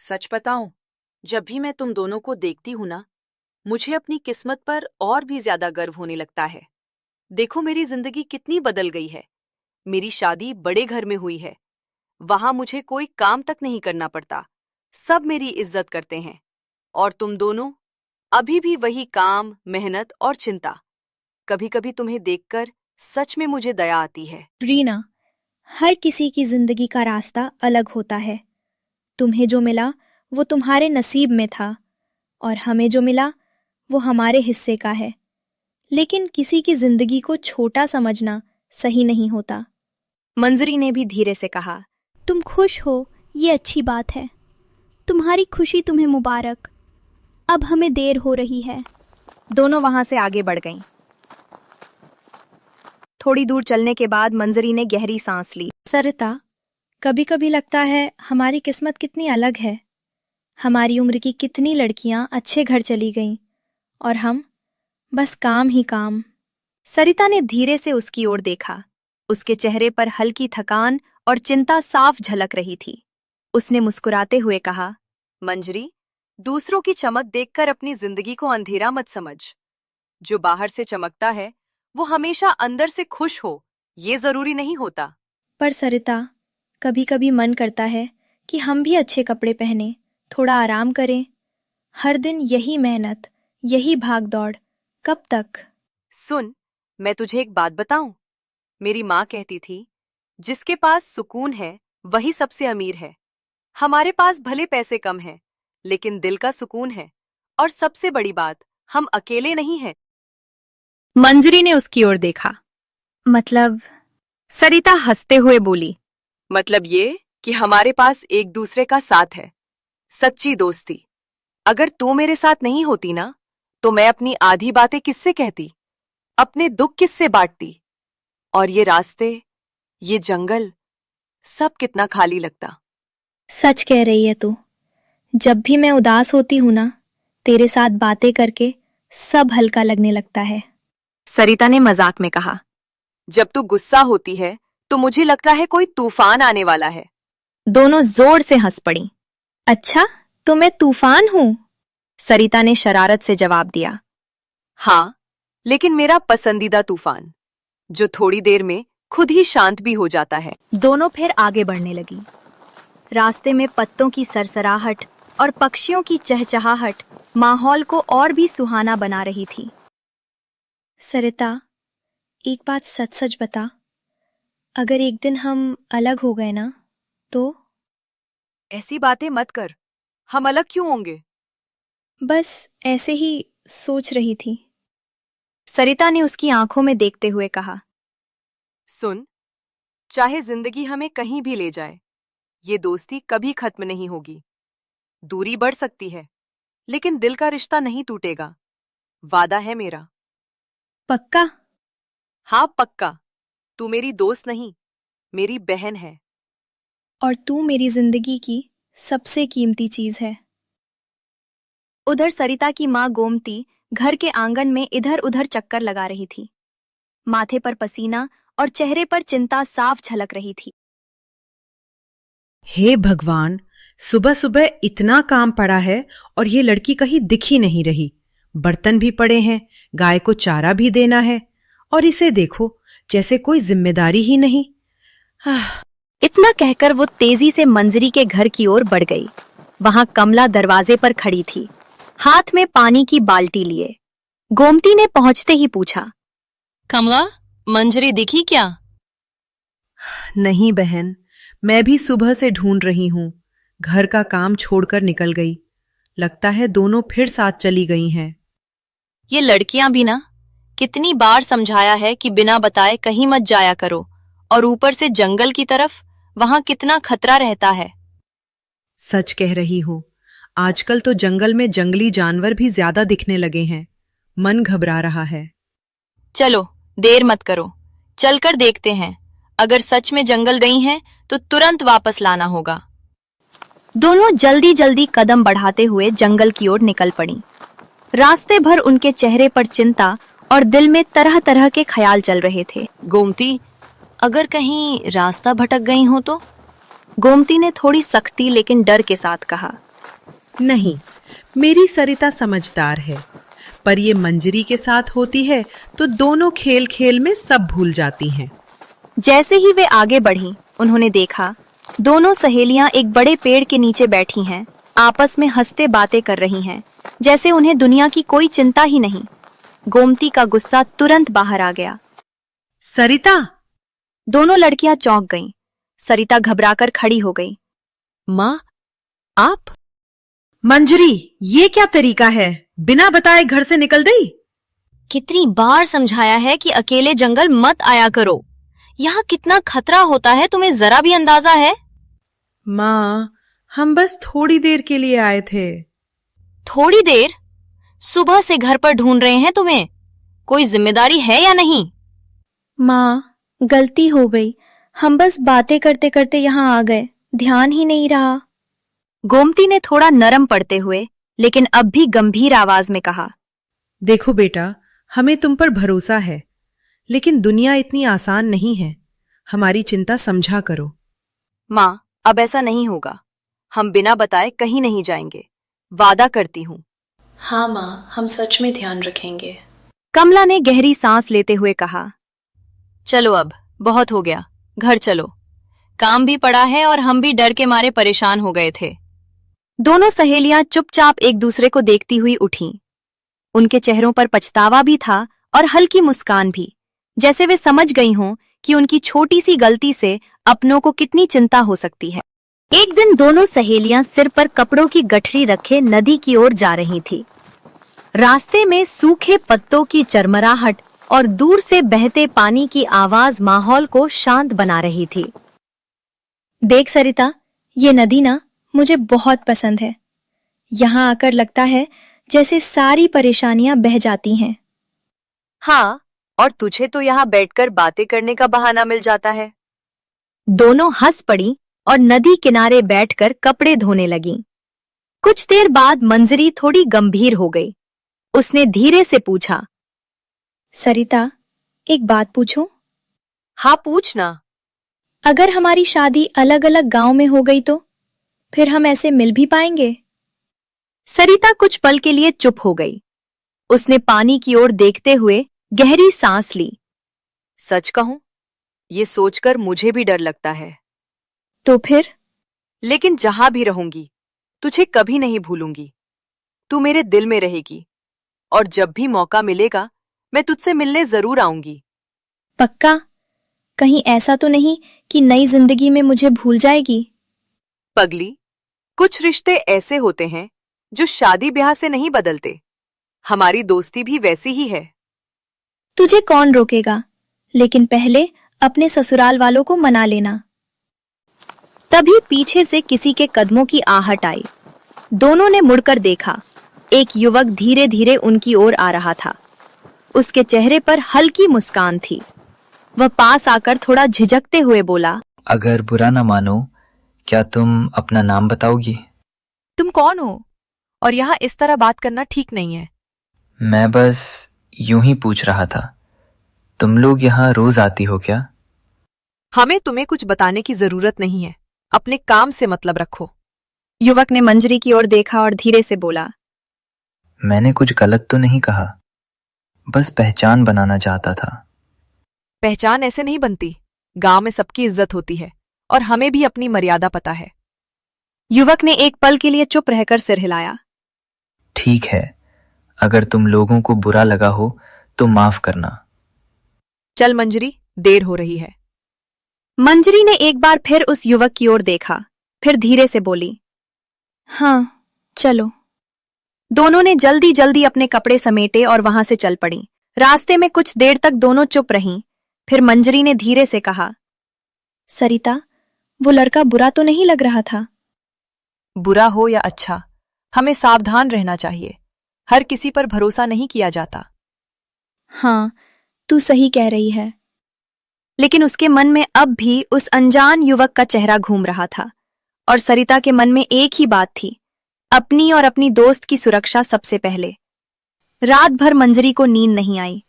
सच बताऊं, जब भी मैं तुम दोनों को देखती हूं ना, मुझे अपनी किस्मत पर और भी ज्यादा गर्व होने लगता है। देखो मेरी जिंदगी कितनी बदल गई है। मेरी शादी बड़े घर में हुई है। वहां मुझे कोई काम तक नहीं करना पड़ता। सब मेरी इज्जत करते हैं। और तुम दोनों, अभी भी वही काम, मेहनत और चिंता। कभी कभी तुम्हें देखकर सच में मुझे दया आती है। रीना, हर किसी की जिंदगी का रास्ता अलग होता है। तुम्हें जो मिला वो तुम्हारे नसीब में था और हमें जो मिला वो हमारे हिस्से का है। लेकिन किसी की जिंदगी को छोटा समझना सही नहीं होता। मंजरी ने भी धीरे से कहा। तुम खुश हो, ये अच्छी बात है। तुम्हारी खुशी तुम्हें मुबारक। अब हमें देर हो रही है। दोनों वहां से आगे बढ़ गईं। थोड़ी दूर चलने के बाद मंजरी ने गहरी सांस ली। सरिता, कभी कभी लगता है हमारी किस्मत कितनी अलग है। हमारी उम्र की कितनी लड़कियां अच्छे घर चली गईं और हम बस काम ही काम। सरिता ने धीरे से उसकी ओर देखा। उसके चेहरे पर हल्की थकान और चिंता साफ झलक रही थी। उसने मुस्कुराते हुए कहा, मंजरी, दूसरों की चमक देखकर अपनी जिंदगी को अंधेरा मत समझ। जो बाहर से चमकता है वो हमेशा अंदर से खुश हो, ये जरूरी नहीं होता। पर सरिता, कभी कभी मन करता है कि हम भी अच्छे कपड़े पहने, थोड़ा आराम करें। हर दिन यही मेहनत, यही भाग दौड़, कब तक? सुन, मैं तुझे एक बात बताऊं। मेरी माँ कहती थी, जिसके पास सुकून है वही सबसे अमीर है। हमारे पास भले पैसे कम हैं, लेकिन दिल का सुकून है। और सबसे बड़ी बात, हम अकेले नहीं हैं। मंजरी ने उसकी ओर देखा। मतलब? सरिता हंसते हुए बोली, मतलब ये कि हमारे पास एक दूसरे का साथ है, सच्ची दोस्ती। अगर तू मेरे साथ नहीं होती ना, तो मैं अपनी आधी बातें किससे कहती, अपने दुख किससे बांटती। और ये रास्ते, ये जंगल, सब कितना खाली लगता। सच कह रही है तू। जब भी मैं उदास होती हूं ना, तेरे साथ बातें करके सब हल्का लगने लगता है। सरिता ने मजाक में कहा। जब तू गुस्सा होती है तो मुझे लगता है कोई तूफान आने वाला है। दोनों जोर से हंस पड़ी। अच्छा, तो मैं तूफान हूं? सरिता ने शरारत से जवाब दिया। हाँ, लेकिन मेरा पसंदीदा तूफान, जो थोड़ी देर में खुद ही शांत भी हो जाता है। दोनों फिर आगे बढ़ने लगी। रास्ते में पत्तों की सरसराहट और पक्षियों की चहचहाहट माहौल को और भी सुहाना बना रही थी। सरिता, एक बात सच सच बता, अगर एक दिन हम अलग हो गए ना, तो? ऐसी बातें मत कर। हम अलग क्यों होंगे? बस ऐसे ही सोच रही थी। सरिता ने उसकी आंखों में देखते हुए कहा। सुन, चाहे जिंदगी हमें कहीं भी ले जाए, ये दोस्ती कभी खत्म नहीं होगी। दूरी बढ़ सकती है, लेकिन दिल का रिश्ता नहीं टूटेगा। वादा है मेरा। पक्का? हाँ, पक्का। तू मेरी दोस्त नहीं, मेरी बहन है। और तू मेरी जिंदगी की सबसे कीमती चीज है। उधर सरिता की माँ गोमती घर के आंगन में इधर उधर चक्कर लगा रही थी। माथे पर पसीना और चेहरे पर चिंता साफ झलक रही थी। हे भगवान, सुबह सुबह इतना काम पड़ा है और ये लड़की कहीं दिख ही नहीं रही। बर्तन भी पड़े हैं, गाय को चारा भी देना है, और इसे देखो, जैसे कोई जिम्मेदारी ही नहीं। इतना कहकर वो तेजी से मंजरी के घर की ओर बढ़ गई। वहां कमला दरवाजे पर खड़ी थी, हाथ में पानी की बाल्टी लिए। गोमती ने पहुंचते ही पूछा, कमला, मंजरी दिखी क्या? नहीं बहन, मैं भी सुबह से ढूंढ रही हूं। घर का काम छोड़कर निकल गई। लगता है दोनों फिर साथ चली गई हैं। ये लड़कियां भी ना, कितनी बार समझाया है कि बिना बताए कहीं मत जाया करो, और ऊपर से जंगल की तरफ, वहां कितना खतरा रहता है। सच कह रही हो, आजकल तो जंगल में जंगली जानवर भी ज्यादा दिखने लगे हैं। मन घबरा रहा है। चलो, देर मत करो, चलकर देखते हैं। अगर सच में जंगल गई हैं, तो तुरंत वापस लाना होगा। दोनों जल्दी जल्दी कदम बढ़ाते हुए जंगल की ओर निकल पड़ी। रास्ते भर उनके चेहरे पर चिंता और दिल में तरह तरह के ख्याल चल रहे थे। गोमती, अगर कहीं रास्ता भटक गई हो तो? गोमती ने थोड़ी सख्ती लेकिन डर के साथ कहा। नहीं, मेरी सरिता समझदार है, पर ये मंजरी के साथ होती है तो दोनों खेल खेल में सब भूल जाती हैं। जैसे ही वे आगे बढ़ीं, उन्होंने देखा दोनों सहेलियां एक बड़े पेड़ के नीचे बैठी हैं, आपस में हंसते बातें कर रही हैं, जैसे उन्हें दुनिया की कोई चिंता ही नहीं। गोमती का गुस्सा तुरंत बाहर आ गया। सरिता! दोनों लड़कियां चौंक गईं। सरिता घबराकर खड़ी हो गई। माँ, आप? मंजरी, ये क्या तरीका है? बिना बताए घर से निकल गई? कितनी बार समझाया है कि अकेले जंगल मत आया करो। यहाँ कितना खतरा होता है, तुम्हें जरा भी अंदाजा है? माँ, हम बस थोड़ी देर के लिए आए थे। थोड़ी देर? सुबह से घर पर ढूंढ रहे हैं तुम्हें। कोई जिम्मेदारी है या नहीं? माँ, गलती हो गई। हम बस बातें करते करते यहाँ आ गए, ध्यान ही नहीं रहा। गोमती ने थोड़ा नरम पड़ते हुए लेकिन अब भी गंभीर आवाज में कहा। देखो बेटा, हमें तुम पर भरोसा है, लेकिन दुनिया इतनी आसान नहीं है। हमारी चिंता समझा करो। माँ, अब ऐसा नहीं होगा। हम बिना बताए कहीं नहीं जाएंगे, वादा करती हूँ। हाँ माँ, हम सच में ध्यान रखेंगे। कमला ने गहरी सांस लेते हुए कहा। चलो अब बहुत हो गया, घर चलो। काम भी पड़ा है और हम भी डर के मारे परेशान हो गए थे। दोनों सहेलियां चुपचाप एक दूसरे को देखती हुई उठीं। उनके चेहरों पर पछतावा भी था और हल्की मुस्कान भी, जैसे वे समझ गई हों कि उनकी छोटी सी गलती से अपनों को कितनी चिंता हो सकती है। एक दिन दोनों सहेलियां सिर पर कपड़ों की गठरी रखे नदी की ओर जा रही थी। रास्ते में सूखे पत्तों की चरमराहट और दूर से बहते पानी की आवाज माहौल को शांत बना रही थी। देख सरिता, ये नदी ना मुझे बहुत पसंद है। यहाँ आकर लगता है जैसे सारी परेशानियां बह जाती हैं। हाँ, और तुझे तो यहाँ बैठकर बातें करने का बहाना मिल जाता है। दोनों हंस पड़ी और नदी किनारे बैठकर कपड़े धोने लगीं। कुछ देर बाद मंजरी थोड़ी गंभीर हो गई। उसने धीरे से पूछा। सरिता, एक बात पूछूं? हाँ, पूछना। अगर हमारी शादी अलग अलग गांव में हो गई तो फिर हम ऐसे मिल भी पाएंगे? सरिता कुछ पल के लिए चुप हो गई। उसने पानी की ओर देखते हुए गहरी सांस ली। सच कहूं, ये सोचकर मुझे भी डर लगता है। तो फिर? लेकिन जहां भी रहूंगी, तुझे कभी नहीं भूलूंगी। तू मेरे दिल में रहेगी, और जब भी मौका मिलेगा मैं तुझसे मिलने जरूर आऊंगी। पक्का? कहीं ऐसा तो नहीं कि नई जिंदगी में मुझे भूल जाएगी? पगली, कुछ रिश्ते ऐसे होते हैं जो शादी ब्याह से नहीं बदलते। हमारी दोस्ती भी वैसी ही है। तुझे कौन रोकेगा, लेकिन पहले अपने ससुराल वालों को मना लेना। तभी पीछे से किसी के कदमों की आहट आई। दोनों ने मुड़कर देखा। एक युवक धीरे धीरे उनकी ओर आ रहा था। उसके चेहरे पर हल्की मुस्कान थी। वह पास आकर थोड़ा झिझकते हुए बोला। अगर बुरा न मानो, क्या तुम अपना नाम बताओगी? तुम कौन हो? और यहाँ इस तरह बात करना ठीक नहीं है। मैं बस यूं ही पूछ रहा था। तुम लोग यहाँ रोज आती हो क्या? हमें तुम्हें कुछ बताने की जरूरत नहीं है। अपने काम से मतलब रखो। युवक ने मंजरी की ओर देखा और धीरे से बोला। मैंने कुछ गलत तो नहीं कहा, बस पहचान बनाना चाहता था। पहचान ऐसे नहीं बनती। गांव में सबकी इज्जत होती है और हमें भी अपनी मर्यादा पता है। युवक ने एक पल के लिए चुप रहकर सिर हिलाया। ठीक है, अगर तुम लोगों को बुरा लगा हो तो माफ करना। चल मंजरी, देर हो रही है। मंजरी ने एक बार फिर उस युवक की ओर देखा, फिर धीरे से बोली। हाँ, चलो। दोनों ने जल्दी जल्दी अपने कपड़े समेटे और वहां से चल पड़ी। रास्ते में कुछ देर तक दोनों चुप रहीं। फिर मंजरी ने धीरे से कहा। सरिता, वो लड़का बुरा तो नहीं लग रहा था? बुरा हो या अच्छा, हमें सावधान रहना चाहिए। हर किसी पर भरोसा नहीं किया जाता। हाँ, तू सही कह रही है। लेकिन उसके मन में अब भी उस अनजान युवक का चेहरा घूम रहा था और सरिता के मन में एक ही बात थी, अपनी और अपनी दोस्त की सुरक्षा सबसे पहले। रात भर मंजरी को नींद नहीं आई।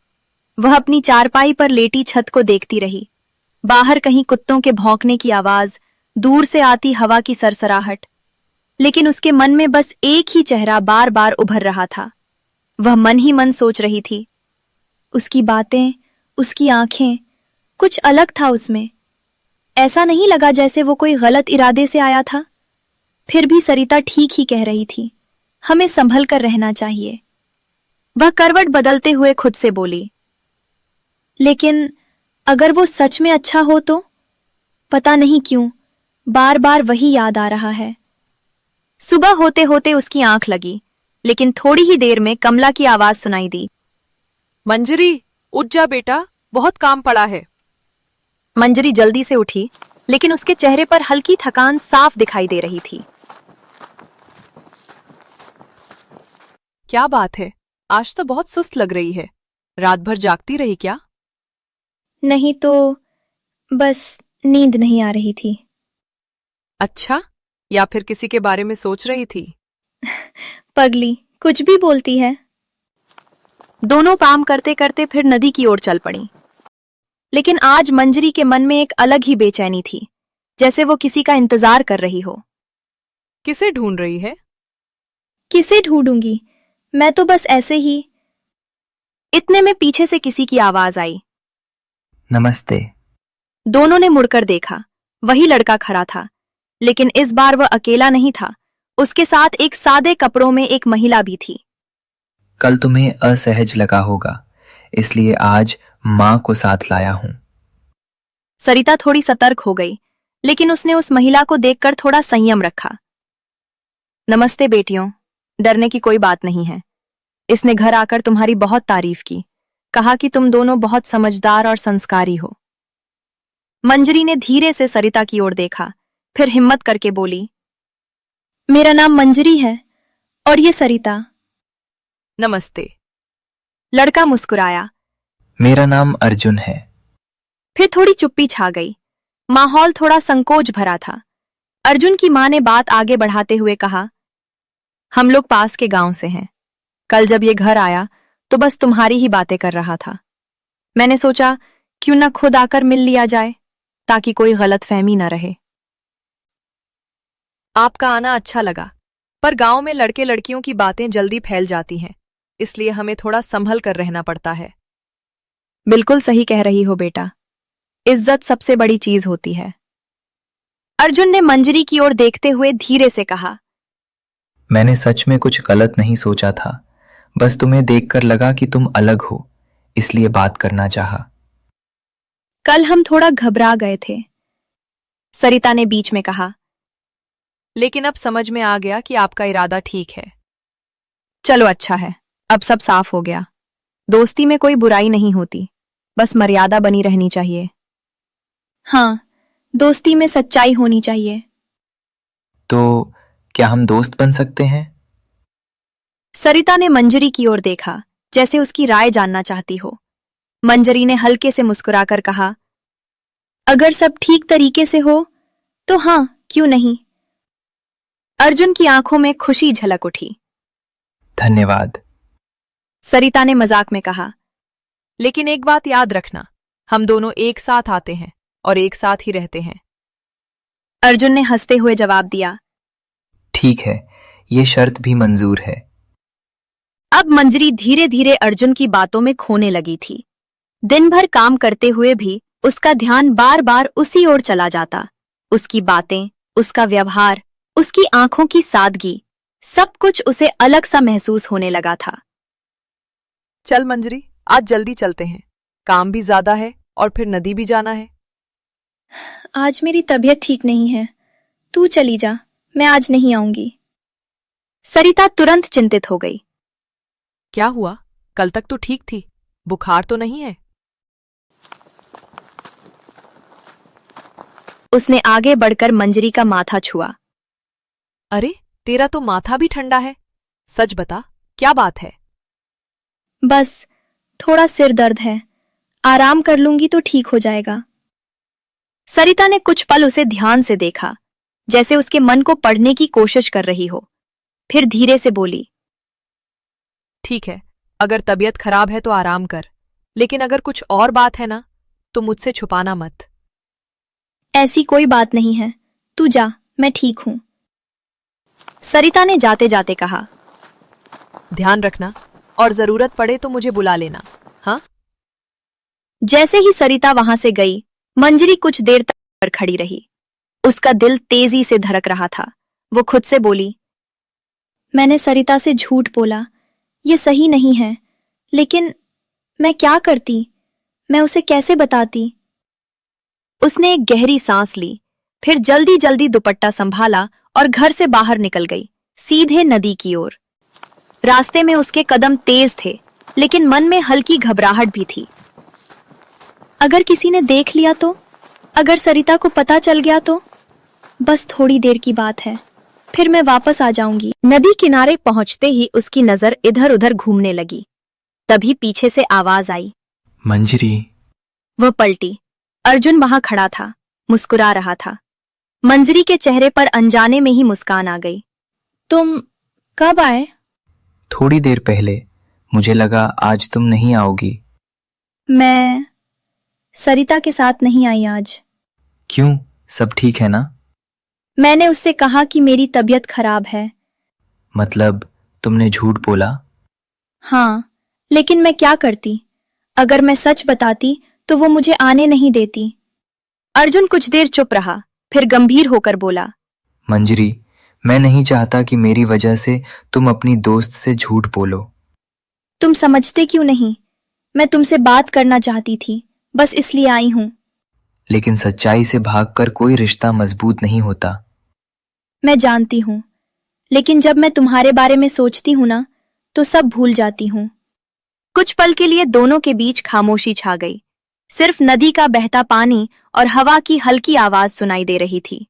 वह अपनी चारपाई पर लेटी छत को देखती रही। बाहर कहीं कुत्तों के भौंकने की आवाज, दूर से आती हवा की सरसराहट। लेकिन उसके मन में बस एक ही चेहरा बार बार उभर रहा था। वह मन ही मन सोच रही थी। उसकी बातें, उसकी आंखें, कुछ अलग था उसमें। ऐसा नहीं लगा जैसे वो कोई गलत इरादे से आया था। फिर भी सरिता ठीक ही कह रही थी, हमें संभल कर रहना चाहिए। वह करवट बदलते हुए खुद से बोली, लेकिन अगर वो सच में अच्छा हो तो? पता नहीं क्यों बार बार वही याद आ रहा है। सुबह होते होते उसकी आंख लगी, लेकिन थोड़ी ही देर में कमला की आवाज सुनाई दी। मंजरी, उठ जा बेटा, बहुत काम पड़ा है। मंजरी जल्दी से उठी, लेकिन उसके चेहरे पर हल्की थकान साफ दिखाई दे रही थी। क्या बात है, आज तो बहुत सुस्त लग रही है। रात भर जागती रही क्या? नहीं तो बस नींद नहीं आ रही थी। अच्छा, या फिर किसी के बारे में सोच रही थी? पगली कुछ भी बोलती है। दोनों काम करते करते फिर नदी की ओर चल पड़ी। लेकिन आज मंजरी के मन में एक अलग ही बेचैनी थी, जैसे वो किसी का इंतजार कर रही हो। किसे ढूंढ रही है? किसे ढूंढूंगी, मैं तो बस ऐसे ही। इतने में पीछे से किसी की आवाज आई। नमस्ते। दोनों ने मुड़कर देखा। वही लड़का खड़ा था, लेकिन इस बार वह अकेला नहीं था। उसके साथ एक सादे कपड़ों में एक महिला भी थी। कल तुम्हें असहज लगा होगा, इसलिए आज माँ को साथ लाया हूँ। सरिता थोड़ी सतर्क हो गई, लेकिन उसने उस महिला को देखकर थोड़ा संयम रखा। नमस्ते बेटियों, डरने की कोई बात नहीं है। इसने घर आकर तुम्हारी बहुत तारीफ की, कहा कि तुम दोनों बहुत समझदार और संस्कारी हो। मंजरी ने धीरे से सरिता की ओर देखा, फिर हिम्मत करके बोली, मेरा नाम मंजरी है और ये सरिता। नमस्ते। लड़का मुस्कुराया। मेरा नाम अर्जुन है। फिर थोड़ी चुप्पी छा गई। माहौल थोड़ा संकोच भरा था। अर्जुन की मां ने बात आगे बढ़ाते हुए कहा, हम लोग पास के गांव से हैं। कल जब ये घर आया तो बस तुम्हारी ही बातें कर रहा था। मैंने सोचा क्यों ना खुद आकर मिल लिया जाए, ताकि कोई गलतफहमी न रहे। आपका आना अच्छा लगा, पर गांव में लड़के लड़कियों की बातें जल्दी फैल जाती हैं, इसलिए हमें थोड़ा संभल कर रहना पड़ता है। बिल्कुल सही कह रही हो बेटा, इज्जत सबसे बड़ी चीज होती है। अर्जुन ने मंजरी की ओर देखते हुए धीरे से कहा, मैंने सच में कुछ गलत नहीं सोचा था, बस तुम्हें देखकर लगा कि तुम अलग हो, इसलिए बात करना चाहा। कल हम थोड़ा घबरा गए थे, सरिता ने बीच में कहा। लेकिन अब समझ में आ गया कि आपका इरादा ठीक है। चलो अच्छा है, अब सब साफ हो गया। दोस्ती में कोई बुराई नहीं होती, बस मर्यादा बनी रहनी चाहिए। हाँ, दोस्ती में सच्चाई होनी चाहिए। तो क्या हम दोस्त बन सकते हैं? सरिता ने मंजरी की ओर देखा, जैसे उसकी राय जानना चाहती हो। मंजरी ने हल्के से मुस्कुराकर कहा, अगर सब ठीक तरीके से हो तो हाँ, क्यों नहीं। अर्जुन की आंखों में खुशी झलक उठी। धन्यवाद। सरिता ने मजाक में कहा, लेकिन एक बात याद रखना, हम दोनों एक साथ आते हैं और एक साथ ही रहते हैं। अर्जुन ने हंसते हुए जवाब दिया। ठीक है, ये शर्त भी मंजूर है। अब मंजरी धीरे धीरे अर्जुन की बातों में खोने लगी थी। दिन भर काम करते हुए भी उसका ध्यान बार बार उसी ओर चला जाता। उसकी बातें, उसका व्यवहार, उसकी आंखों की सादगी, सब कुछ उसे अलग सा महसूस होने लगा था। चल मंजरी, आज जल्दी चलते हैं, काम भी ज्यादा है और फिर नदी भी जाना है। आज मेरी तबीयत ठीक नहीं है, तू चली जा, मैं आज नहीं आऊंगी। सरिता तुरंत चिंतित हो गई। क्या हुआ? कल तक तो ठीक थी, बुखार तो नहीं है? उसने आगे बढ़कर मंजरी का माथा छुआ। अरे, तेरा तो माथा भी ठंडा है। सच बता, क्या बात है? बस थोड़ा सिर दर्द है, आराम कर लूंगी तो ठीक हो जाएगा। सरिता ने कुछ पल उसे ध्यान से देखा, जैसे उसके मन को पढ़ने की कोशिश कर रही हो। फिर धीरे से बोली, ठीक है, अगर तबीयत खराब है तो आराम कर, लेकिन अगर कुछ और बात है ना, तो मुझसे छुपाना मत। ऐसी कोई बात नहीं है, तू जा, मैं ठीक हूं। सरिता ने जाते जाते कहा, ध्यान रखना और जरूरत पड़े तो मुझे बुला लेना। हाँ। जैसे ही सरिता वहां से गई, मंजरी कुछ देर तक पर खड़ी रही। उसका दिल तेजी से धड़क रहा था। वो खुद से बोली, मैंने सरिता से झूठ बोला, ये सही नहीं है, लेकिन मैं क्या करती? मैं उसे कैसे बताती? उसने एक गहरी सांस ली, फिर जल्दी जल्दी दुपट्टा संभाला और घर से बाहर निकल गई, सीधे नदी की ओर। रास्ते में उसके कदम तेज थे, लेकिन मन में हल्की घबराहट भी थी। अगर किसी ने देख लिया तो? अगर सरिता को पता चल गया तो? बस थोड़ी देर की बात है, फिर मैं वापस आ जाऊंगी। नदी किनारे पहुंचते ही उसकी नजर इधर उधर घूमने लगी। तभी पीछे से आवाज आई, मंजरी। वह पलटी। अर्जुन वहां खड़ा था, मुस्कुरा रहा था। मंजरी के चेहरे पर अनजाने में ही मुस्कान आ गई। तुम कब आए? थोड़ी देर पहले। मुझे लगा आज तुम नहीं आओगी। मैं सरिता के साथ नहीं आई आज। क्यों, सब ठीक है ना? मैंने उससे कहा कि मेरी तबीयत खराब है। मतलब तुमने झूठ बोला? हाँ, लेकिन मैं क्या करती? अगर मैं सच बताती तो वो मुझे आने नहीं देती। अर्जुन कुछ देर चुप रहा, फिर गंभीर होकर बोला, मंजरी, मैं नहीं चाहता कि मेरी वजह से तुम अपनी दोस्त से झूठ बोलो। तुम समझते क्यों नहीं? मैं तुमसे बात करना चाहती थी, बस इसलिए आई हूं। लेकिन सच्चाई से भागकर कोई रिश्ता मजबूत नहीं होता। मैं जानती हूं, लेकिन जब मैं तुम्हारे बारे में सोचती हूं ना, तो सब भूल जाती हूं। कुछ पल के लिए दोनों के बीच खामोशी छा गई। सिर्फ नदी का बहता पानी और हवा की हल्की आवाज सुनाई दे रही थी।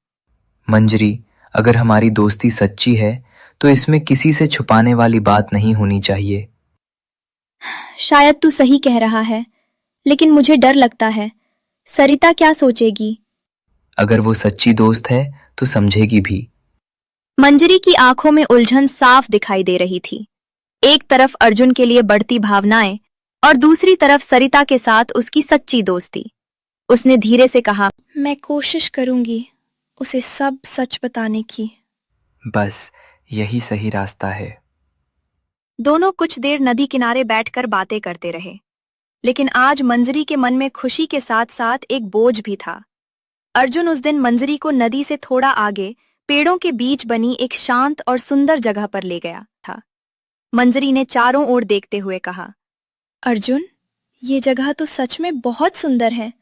मंजरी, अगर हमारी दोस्ती सच्ची है तो इसमें किसी से छुपाने वाली बात नहीं होनी चाहिए। शायद तू सही कह रहा है, लेकिन मुझे डर लगता है। सरिता क्या सोचेगी? अगर वो सच्ची दोस्त है तो समझेगी भी। मंजरी की आंखों में उलझन साफ दिखाई दे रही थी। एक तरफ अर्जुन के लिए बढ़ती भावनाएं और दूसरी तरफ सरिता के साथ उसकी सच्ची दोस्ती। उसने धीरे से कहा, मैं कोशिश करूंगी उसे सब सच बताने की। बस यही सही रास्ता है। दोनों कुछ देर नदी किनारे बैठकर बातें करते रहे, लेकिन आज मंजरी के मन में खुशी के साथ साथ एक बोझ भी था। अर्जुन उस दिन मंजरी को नदी से थोड़ा आगे पेड़ों के बीच बनी एक शांत और सुंदर जगह पर ले गया था। मंजरी ने चारों ओर देखते हुए कहा, अर्जुन, ये जगह तो सच में बहुत सुंदर है।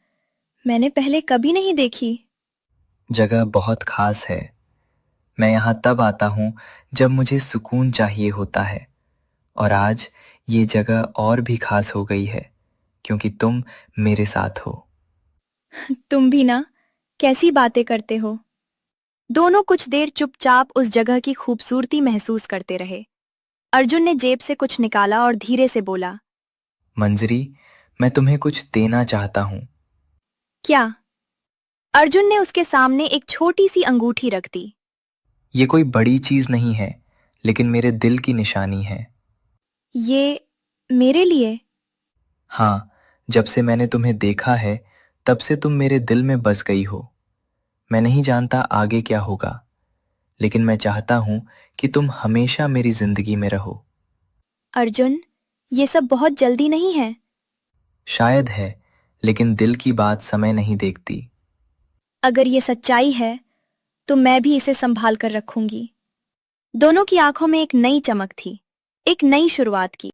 मैंने पहले कभी नहीं देखी। जगह बहुत खास है। मैं यहाँ तब आता हूँ जब मुझे सुकून चाहिए होता है, और आज ये जगह और भी खास हो गई है क्योंकि तुम मेरे साथ हो। तुम भी ना, कैसी बातें करते हो। दोनों कुछ देर चुपचाप उस जगह की खूबसूरती महसूस करते रहे। अर्जुन ने जेब से कुछ निकाला और धीरे से बोला, मंजरी, मैं तुम्हें कुछ देना चाहता हूँ। क्या? अर्जुन ने उसके सामने एक छोटी सी अंगूठी रख दी। ये कोई बड़ी चीज नहीं है, लेकिन मेरे दिल की निशानी है। ये मेरे लिए? हाँ, जब से मैंने तुम्हें देखा है तब से तुम मेरे दिल में बस गई हो। मैं नहीं जानता आगे क्या होगा, लेकिन मैं चाहता हूं कि तुम हमेशा मेरी जिंदगी में रहो। अर्जुन, ये सब बहुत जल्दी नहीं है। शायद है, लेकिन दिल की बात समय नहीं देखती। अगर ये सच्चाई है तो मैं भी इसे संभाल कर रखूंगी। दोनों की आंखों में एक नई चमक थी, एक नई शुरुआत की।